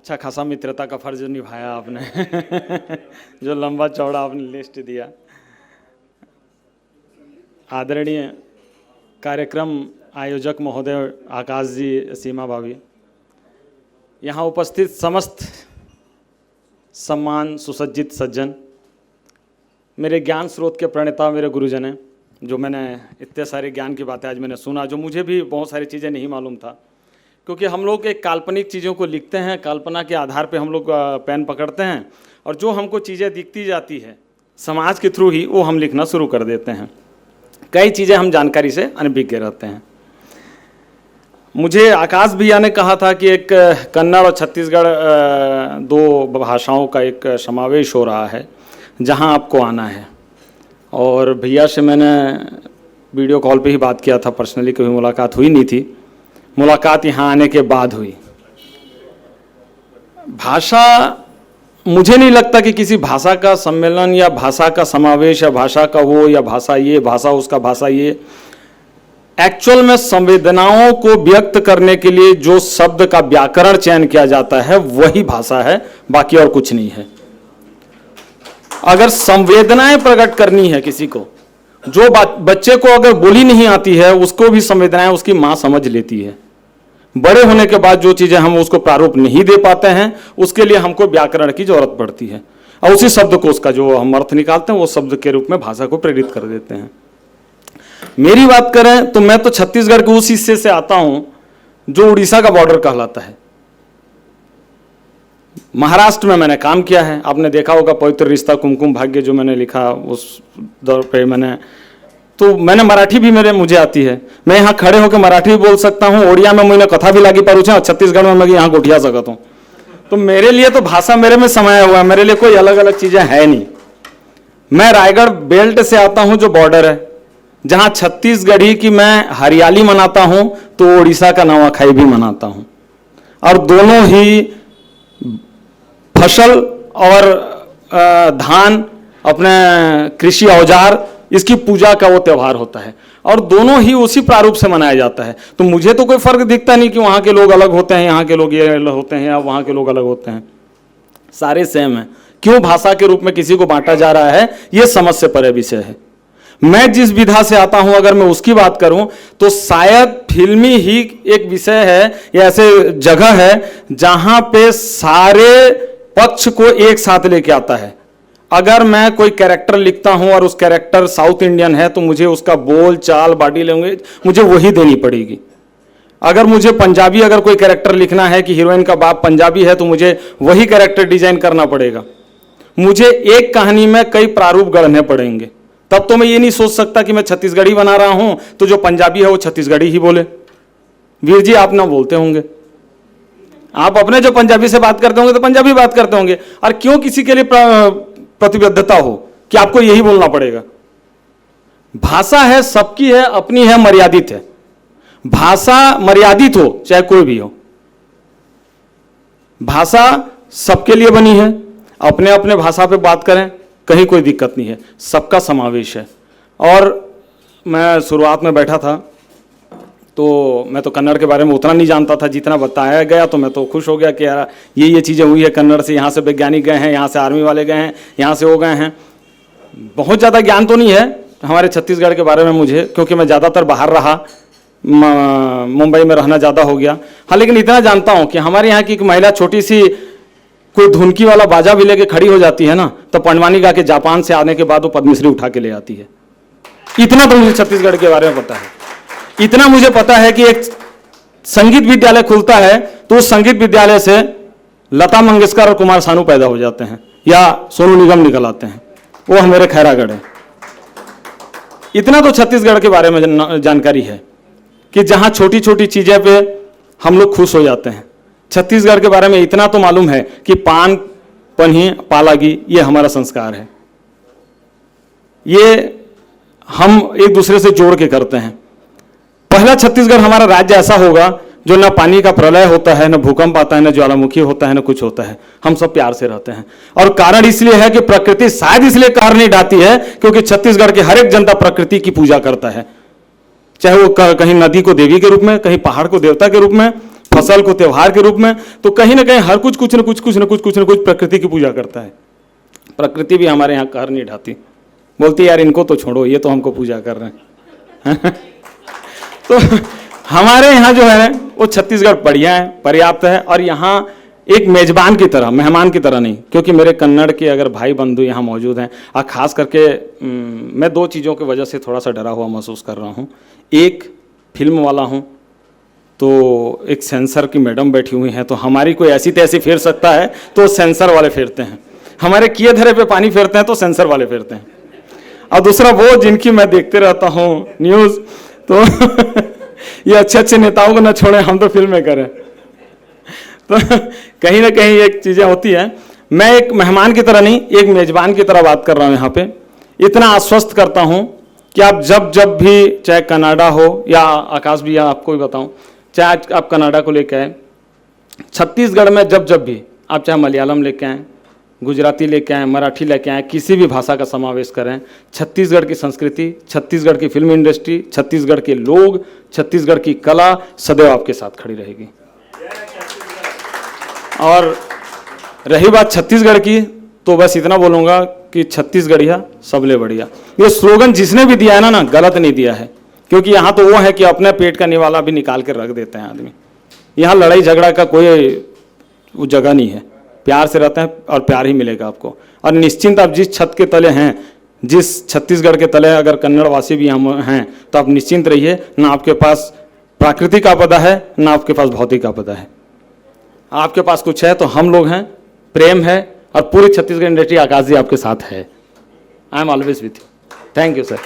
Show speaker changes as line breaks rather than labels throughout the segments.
अच्छा खासा मित्रता का फर्ज निभाया आपने जो लंबा चौड़ा आपने लिस्ट दिया। आदरणीय कार्यक्रम आयोजक महोदय आकाश जी, सीमा भाभी, यहाँ उपस्थित समस्त सम्मान सुसज्जित सज्जन, मेरे ज्ञान स्रोत के प्रणेता, मेरे गुरुजन हैं, जो मैंने इतने सारे ज्ञान की बातें आज मैंने सुना, जो मुझे भी बहुत सारी चीज़ें नहीं मालूम था, क्योंकि हम लोग एक काल्पनिक चीज़ों को लिखते हैं, कल्पना के आधार पे हम लोग पेन पकड़ते हैं और जो हमको चीज़ें दिखती जाती है समाज के थ्रू ही वो हम लिखना शुरू कर देते हैं। कई चीज़ें हम जानकारी से अनभिज्ञ रहते हैं। मुझे आकाश भैया ने कहा था कि एक कन्नड़ और छत्तीसगढ़ दो भाषाओं का एक समावेश हो रहा है जहां आपको आना है, और भैया से मैंने वीडियो कॉल पे ही बात किया था, पर्सनली कभी मुलाकात हुई नहीं थी, मुलाकात यहाँ आने के बाद हुई। भाषा, मुझे नहीं लगता कि किसी भाषा का सम्मेलन या भाषा का समावेश या भाषा का वो या भाषा ये भाषा उसका भाषा ये, एक्चुअल में संवेदनाओं को व्यक्त करने के लिए जो शब्द का व्याकरण चयन किया जाता है वही भाषा है, बाकी और कुछ नहीं है। अगर संवेदनाएं प्रकट करनी है किसी को, जो बच्चे को अगर बोली नहीं आती है उसको भी संवेदनाएं उसकी माँ समझ लेती है। बड़े होने के बाद जो चीजें हम उसको प्रारूप नहीं दे पाते हैं उसके लिए हमको व्याकरण की जरूरत पड़ती है, और उसी शब्द को उसका जो हम अर्थ निकालते हैं वो शब्द के रूप में भाषा को प्रेरित कर देते हैं। मेरी बात करें तो मैं तो छत्तीसगढ़ के उस हिस्से से आता हूं जो उड़ीसा का बॉर्डर कहलाता है। महाराष्ट्र में मैंने काम किया है, आपने देखा होगा पवित्र रिश्ता कुमकुम भाग्य जो मैंने लिखा उस दौर पे मैंने मराठी भी मुझे आती है, मैं यहाँ खड़े होकर मराठी भी बोल सकता हूँ, ओडिया में मैंने कथा भी लागी पारू और छत्तीसगढ़ में मैं यहाँ गोठिया सकता हूँ। तो मेरे लिए तो भाषा मेरे में समाया हुआ है, मेरे लिए कोई अलग अलग चीजें है नहीं। मैं रायगढ़ बेल्ट से आता हूँ जो बॉर्डर है, जहाँ छत्तीसगढ़ी की मैं हरियाली मनाता हूँ तो उड़ीसा का नवाखाई भी मनाता हूँ, और दोनों ही फसल और धान, अपने कृषि औजार, इसकी पूजा का वो त्यौहार होता है, और दोनों ही उसी प्रारूप से मनाया जाता है। तो मुझे तो कोई फर्क दिखता नहीं कि वहाँ के लोग अलग होते हैं, यहाँ के लोग ये अलग होते हैं, या वहाँ के लोग अलग होते हैं, सारे सेम हैं। क्यों भाषा के रूप में किसी को बांटा जा रहा है, ये समझ से परे विषय है। मैं जिस विधा से आता हूं अगर मैं उसकी बात करूं तो शायद फिल्मी ही एक विषय है या ऐसे जगह है जहां पे सारे पक्ष को एक साथ लेके आता है। अगर मैं कोई कैरेक्टर लिखता हूं और उस कैरेक्टर साउथ इंडियन है तो मुझे उसका बोल चाल, बॉडी लैंग्वेज मुझे वही देनी पड़ेगी। अगर मुझे पंजाबी अगर कोई कैरेक्टर लिखना है कि हीरोइन का बाप पंजाबी है तो मुझे वही कैरेक्टर डिजाइन करना पड़ेगा। मुझे एक कहानी में कई प्रारूप गढ़ने पड़ेंगे, तब तो मैं ये नहीं सोच सकता कि मैं छत्तीसगढ़ी बना रहा हूं तो जो पंजाबी है वो छत्तीसगढ़ी ही बोले। वीर जी आप ना बोलते होंगे, आप अपने जो पंजाबी से बात करते होंगे तो पंजाबी बात करते होंगे, और क्यों किसी के लिए प्रतिबद्धता हो कि आपको यही बोलना पड़ेगा। भाषा है, सबकी है, अपनी है, मर्यादित है। भाषा मर्यादित हो चाहे कोई भी हो, भाषा सबके लिए बनी है। अपने अपने भाषा पे बात करें, कहीं कोई दिक्कत नहीं है, सबका समावेश है। और मैं शुरुआत में बैठा था तो मैं तो कन्नड़ के बारे में उतना नहीं जानता था जितना बताया गया, तो मैं तो खुश हो गया कि यार ये चीज़ें हुई है कन्नड़ से, यहाँ से वैज्ञानिक गए हैं, यहाँ से आर्मी वाले गए हैं, यहाँ से वो गए हैं। बहुत ज़्यादा ज्ञान तो नहीं है हमारे छत्तीसगढ़ के बारे में मुझे, क्योंकि मैं ज़्यादातर बाहर रहा, मुंबई में रहना ज़्यादा हो गया। हाँ, लेकिन इतना जानता हूँ कि हमारे यहाँ की एक महिला छोटी सी कोई धुनकी वाला बाजा भी लेके खड़ी हो जाती है ना, तो पंडवानी गा के जापान से आने के बाद वो पद्मश्री उठा के ले आती है। इतना तो मुझे छत्तीसगढ़ के बारे में पता है। इतना मुझे पता है कि एक संगीत विद्यालय खुलता है तो उस संगीत विद्यालय से लता मंगेशकर और कुमार सानू पैदा हो जाते हैं या सोनू निगम निकल आते हैं, वो हमारे खैरागढ़ है। इतना तो छत्तीसगढ़ के बारे में जानकारी है कि जहां छोटी छोटी चीजें पे हम लोग खुश हो जाते हैं। छत्तीसगढ़ के बारे में इतना तो मालूम है कि पान पन्ही पालागी ये हमारा संस्कार है, ये हम एक दूसरे से जोड़ के करते हैं। पहला छत्तीसगढ़ हमारा राज्य ऐसा होगा जो ना पानी का प्रलय होता है, ना भूकंप आता है, ना ज्वालामुखी होता है, ना कुछ होता है। हम सब प्यार से रहते हैं, और कारण इसलिए है कि प्रकृति शायद इसलिए कार नहीं डाती है क्योंकि छत्तीसगढ़ की हर एक जनता प्रकृति की पूजा करता है, चाहे वो कहीं नदी को देवी के रूप में, कहीं पहाड़ को देवता के रूप में, फसल को त्योहार के रूप में, तो कहीं ना कहीं हर कुछ न कुछ प्रकृति की पूजा करता है। प्रकृति भी हमारे यहाँ कार नहीं ढाती, बोलती यार इनको तो छोड़ो, ये तो हमको पूजा कर रहे हैं। तो हमारे यहाँ जो है वो छत्तीसगढ़ बढ़िया है, पर्याप्त है। और यहाँ एक मेजबान की तरह, मेहमान की तरह नहीं, क्योंकि मेरे कन्नड़ के अगर भाई बंधु यहाँ मौजूद हैं, और ख़ास करके मैं दो चीज़ों की वजह से थोड़ा सा डरा हुआ महसूस कर रहा हूँ। एक, फिल्म वाला हूँ, तो एक सेंसर की मैडम बैठी हुई हैं, तो हमारी कोई ऐसी तैसी फेर सकता है तो सेंसर वाले फेरते हैं, हमारे किए धरे पे पानी फेरते हैं तो सेंसर वाले फेरते हैं। और दूसरा वो जिनकी मैं देखते रहता हूँ न्यूज़, तो ये अच्छे नेताओं को ना छोड़े, हम तो फिल्में करें। तो कहीं ना कहीं एक चीज़ें होती है। मैं एक मेहमान की तरह नहीं, एक मेजबान की तरह बात कर रहा हूँ यहाँ पे। इतना आश्वस्त करता हूँ कि आप जब भी, चाहे कनाडा हो या आकाश भी, या आपको भी बताऊँ, चाहे आप कनाडा को लेकर आए, छत्तीसगढ़ में जब भी आप चाहे मलयालम लेके आएँ, गुजराती लेके आएँ, मराठी लेके आएँ, किसी भी भाषा का समावेश करें, छत्तीसगढ़ की संस्कृति, छत्तीसगढ़ की फिल्म इंडस्ट्री, छत्तीसगढ़ के लोग, छत्तीसगढ़ की कला सदैव आपके साथ खड़ी रहेगी। और रही बात छत्तीसगढ़ की, तो बस इतना बोलूँगा कि छत्तीसगढ़िया सबले बढ़िया। ये स्लोगन जिसने भी दिया है ना गलत नहीं दिया है, क्योंकि यहाँ तो वो है कि अपने पेट का निवाला भी निकाल के रख देते हैं आदमी। यहाँ लड़ाई झगड़ा का कोई वो जगह नहीं है, प्यार से रहते हैं और प्यार ही मिलेगा आपको। और निश्चिंत आप जिस छत के तले हैं, जिस छत्तीसगढ़ के तले अगर कन्नड़वासी भी हम हैं, तो आप निश्चिंत रहिए, ना आपके पास प्राकृतिक आपदा है, ना आपके पास भौतिक आपदा है। आपके पास कुछ है तो हम लोग हैं, प्रेम है, और पूरी छत्तीसगढ़ इंडस्ट्री आकाश जी आपके साथ है। I am always with you. Thank you sir.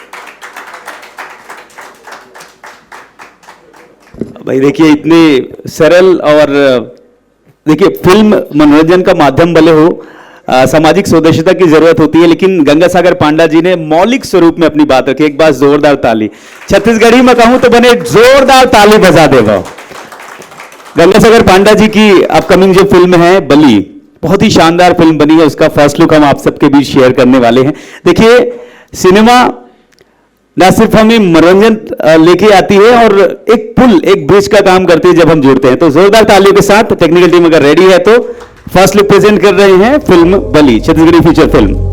भाई देखिए, इतनी सरल, और देखिए फिल्म मनोरंजन का माध्यम भले हो, सामाजिक सौदेशिता की जरूरत होती है, लेकिन गंगासागर पांडा जी ने मौलिक स्वरूप में अपनी बात रखी। एक बार जोरदार ताली, छत्तीसगढ़ी में कहूं तो बने जोरदार ताली बजा दे। गंगासागर पांडा जी की अपकमिंग जो फिल्म है बली, बहुत ही शानदार फिल्म बनी है, उसका फर्स्ट लुक हम आप सबके बीच शेयर करने वाले हैं। देखिए, सिनेमा ना सिर्फ हमें मनोरंजन लेके आती है, और एक पुल, एक ब्रिज का काम करती है जब हम जुड़ते हैं। तो जोरदार तालियों के साथ टेक्निकल टीम अगर रेडी है तो फर्स्ट लुक प्रेजेंट कर रहे हैं फिल्म बली, छत्तीसगढ़ी फीचर फिल्म।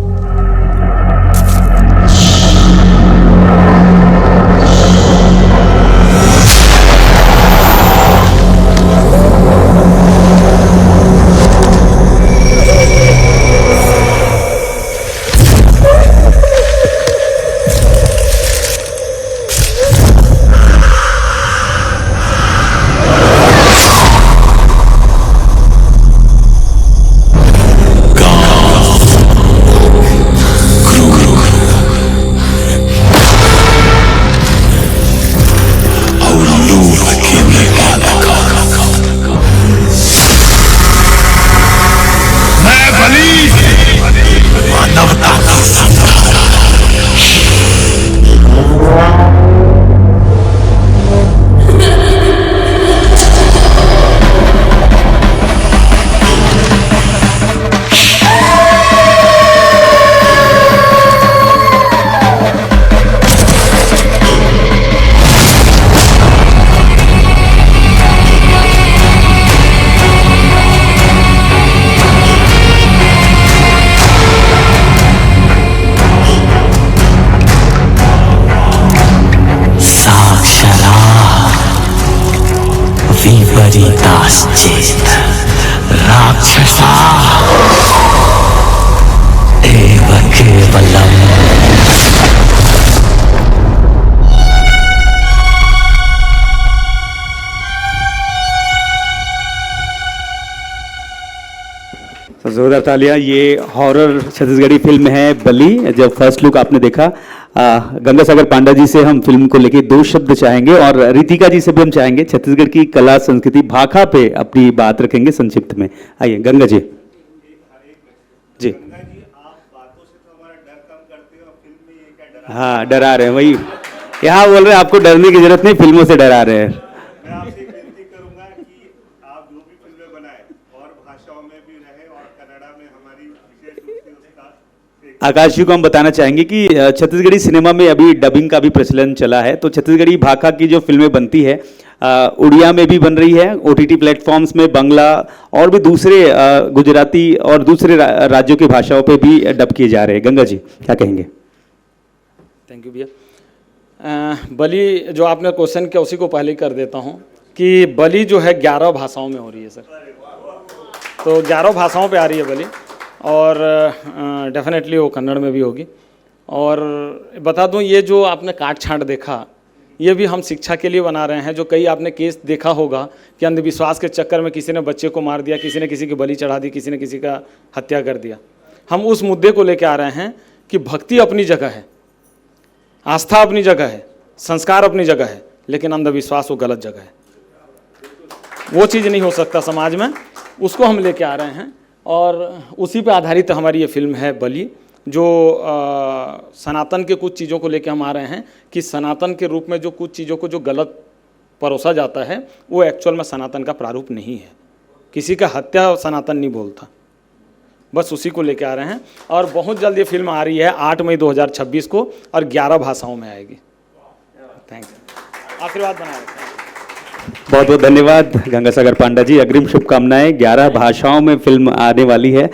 विपरीताश्चेत् राक्षसा एव केवलम्।
जोरदार तालियां। ये हॉरर छत्तीसगढ़ी फिल्म है बली। जब फर्स्ट लुक आपने देखा, गंगासागर पांडा जी से हम फिल्म को लेके दो शब्द चाहेंगे, और रितिका जी से भी हम चाहेंगे छत्तीसगढ़ की कला संस्कृति भाखा पे अपनी बात रखेंगे संक्षिप्त में। आइए गंगा जी। जी हाँ, डरा रहे हैं, वही यहाँ बोल रहे हैं, आपको डरने की जरूरत नहीं, फिल्मों से डरा रहे हैं। आकाश जी को हम बताना चाहेंगे कि छत्तीसगढ़ी सिनेमा में अभी डबिंग का भी प्रचलन चला है, तो छत्तीसगढ़ी भाषा की जो फिल्में बनती है उड़िया में भी बन रही है, ओटीटी प्लेटफॉर्म्स में बंगला और भी दूसरे गुजराती और दूसरे राज्यों की भाषाओं पे भी डब किए जा रहे हैं। गंगा जी क्या कहेंगे?
थैंक यू भैया। बलि जो आपने क्वेश्चन किया उसी को पहले ही कर देता हूँ कि बलि जो है 11 भाषाओं में हो रही है सर, तो 11 भाषाओं पे आ रही है बलि, और डेफिनेटली वो कन्नड़ में भी होगी। और बता दूं ये जो आपने काट छांट देखा ये भी हम शिक्षा के लिए बना रहे हैं। जो कई आपने केस देखा होगा कि अंधविश्वास के चक्कर में किसी ने बच्चे को मार दिया, किसी ने किसी की बलि चढ़ा दी, किसी ने किसी का हत्या कर दिया। हम उस मुद्दे को लेकर आ रहे हैं कि भक्ति अपनी जगह है, आस्था अपनी जगह है, संस्कार अपनी जगह है, लेकिन अंधविश्वास वो गलत जगह है। वो चीज़ नहीं हो सकता समाज में, उसको हम लेके आ रहे हैं और उसी पे आधारित हमारी ये फिल्म है बलि, जो सनातन के कुछ चीज़ों को लेके हम आ रहे हैं कि सनातन के रूप में जो कुछ चीज़ों को जो गलत परोसा जाता है वो एक्चुअल में सनातन का प्रारूप नहीं है। किसी का हत्या सनातन नहीं बोलता, बस उसी को लेके आ रहे हैं। और बहुत जल्द ये फिल्म आ रही है 8 मई 2026 को और 11 भाषाओं में आएगी। थैंक यू, आशीर्वाद बनाए रखें।
बहुत बहुत धन्यवाद गंगासागर पांडा जी, अग्रिम शुभकामनाएं। 11 भाषाओं में फिल्म आने वाली है।